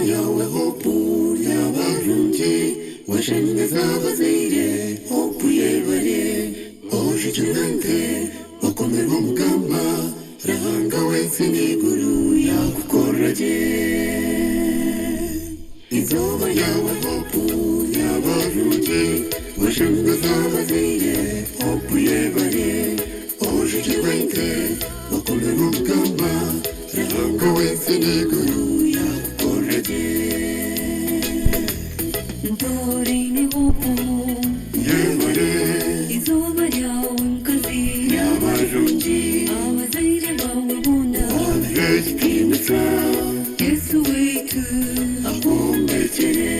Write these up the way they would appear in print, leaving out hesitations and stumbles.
yawe hopu y'abarundi washeneza abazire hopu yebare oje tunante bakomera umugamba rahanga wese n'iguru yagukoraje izuba yawe hopu y'abarundi washeneza abazire hopu yebare oje tunante bakomera umugamba rahanga wese n'iguru yagukoraje Dorine hopu yebare izuba ryawe mkazi y'abarundi abazire bawe buna abirejtinisa Yesu wetu akumekere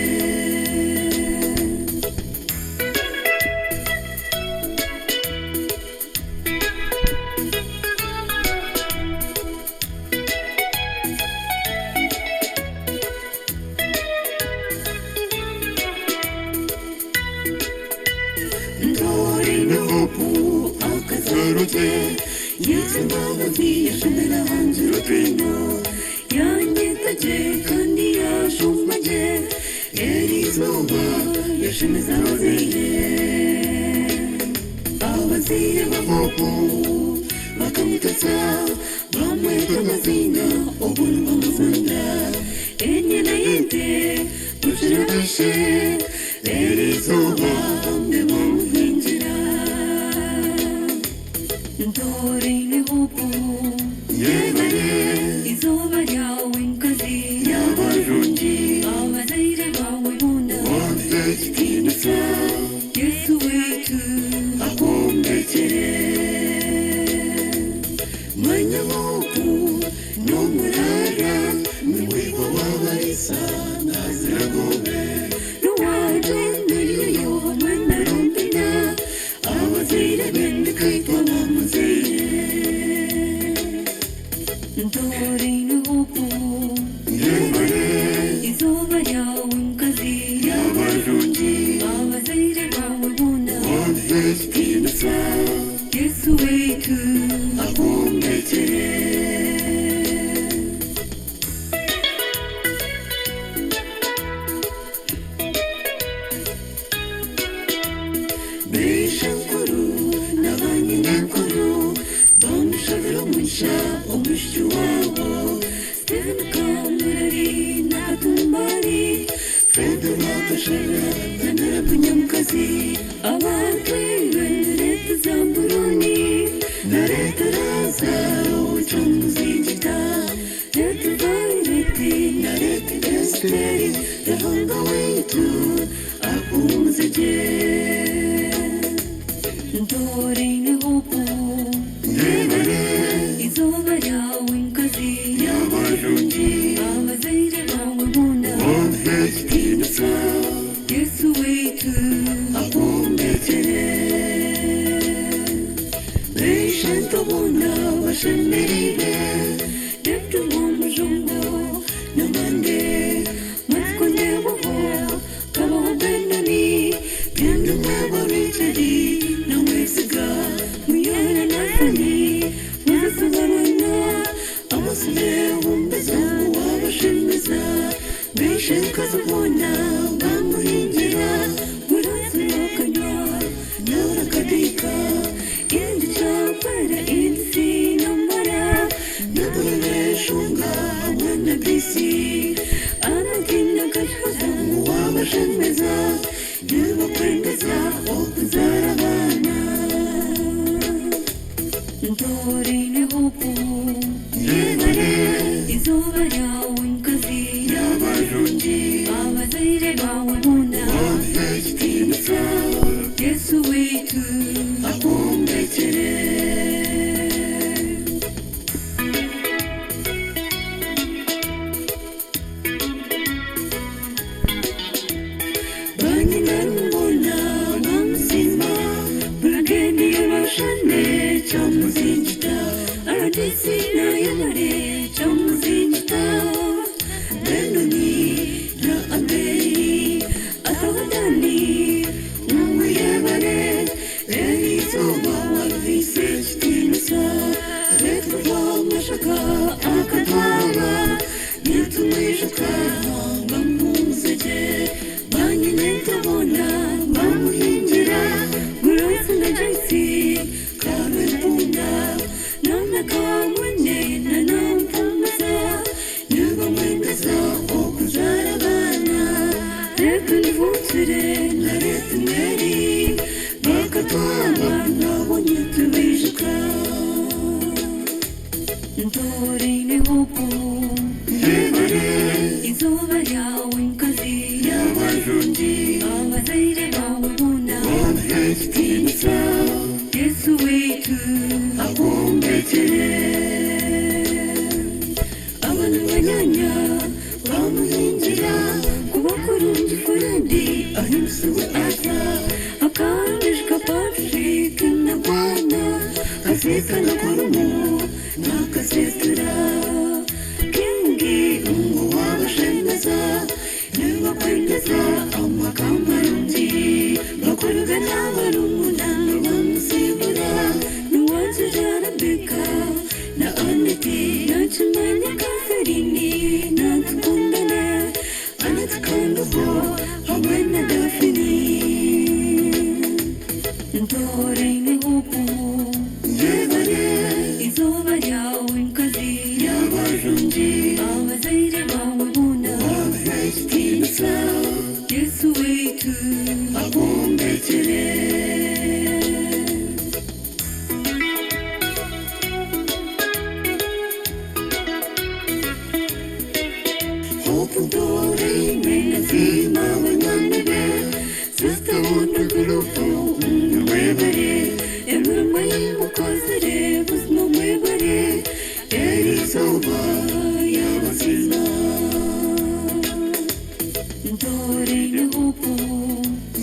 Dorine hopu akazaroje yitsimbabazi yashimira hanze rutino yanyitaje kandi yashumaje erizuba yashimiza abazire abazire bahopu bakamutasa bamwita amazina ubuntu bamuzanda enyena yente tushirabishe erizuba mbe bamuhinjira Dorine hopu yebare izuba ryawe mkazi y'abarundi abazire bawe buna abirejtinisa Yesu wetu akumekere mwanya hopu n'umurara niwiwa wabarisa naziragobe Ruwaje nariyo mwana rumbina abazire bendikaitwa bamuzire Dorine hopu yebare izuba ryawe mkazi y'abarundi abazire bawe buna abirejtinisa Yesu wetu akumekere Bishankuru n'abanyankuru bamushabira umugisha umushyi wabo Stephen Kamurari n'Agatumbari Fede Matashara Nandara Bunyamukazi abantu ibintu leta za Burundi na leta raza ubucamuzigita leta vaireti na leta Esteri rahanga wetu akumuzije Dorine hopu yebare izuba ryawe mkazi y'abarundi abazire bawe buna abirejtinisa Yesu wetu akumekere Beshantabona bashemerire Deptu mumujungo Namande Matkonde waho Kabaho benani Pyandu mwabaritari Namwesiga Muyana nasani Mwazasagarana Amasile wumbeza Wabashemeza Beshankazabona Bamuhingira Murazi wakanywa Naurakadika Indi chapara indi sinamara Nabureshunga Mwana bisi Anakina kashaza wabashemeza Yubakwendeza okuzarabana Dorine hopu yebare izuba ryawe mkazi y'abarundi abazire bawe buna abirejtinisa Yesu wetu akumekere Banyinarumbona bamusima Burageni yabashane cyamuzigita abafitiza Yesu wetu akumbetere abantu banyanya bamuhingira kuba kurungi furendi ahimsuwe ata akandishka Patrick na Bwana kasekana kurumu nakasetura Kingi ngo wabashemeza nibakwendeza amagambo arungi bakorwa n'abarumuna bamusibura n'uwanzira Rebeka na Aneti nakimanya Kaferini natukundana anatukandabo hamwe na Dafini ntore n'ihugu yebare izuba ryawe mkazi y'abarungi abazaire bawe buna abafitiza Yesu wetu akumbetere Hopudore menazima wanyanebe Sista wunda gulupu mwebare emirimo y'umukozere buzima mwebare Erizoba y'abazima ntore n'ihugu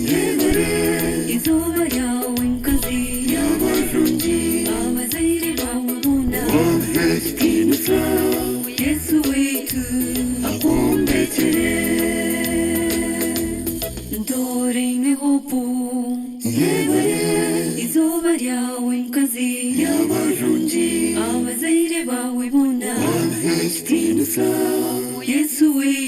yebare izuba ryawe mkazi y'abarungi abazaire bawe buna abafitiza Yesu wetu akumbetere ntore n'ihugu yebare izuba ryawe mkazi y'abarungi abazaire bawe buna abafitiza Yesu wetu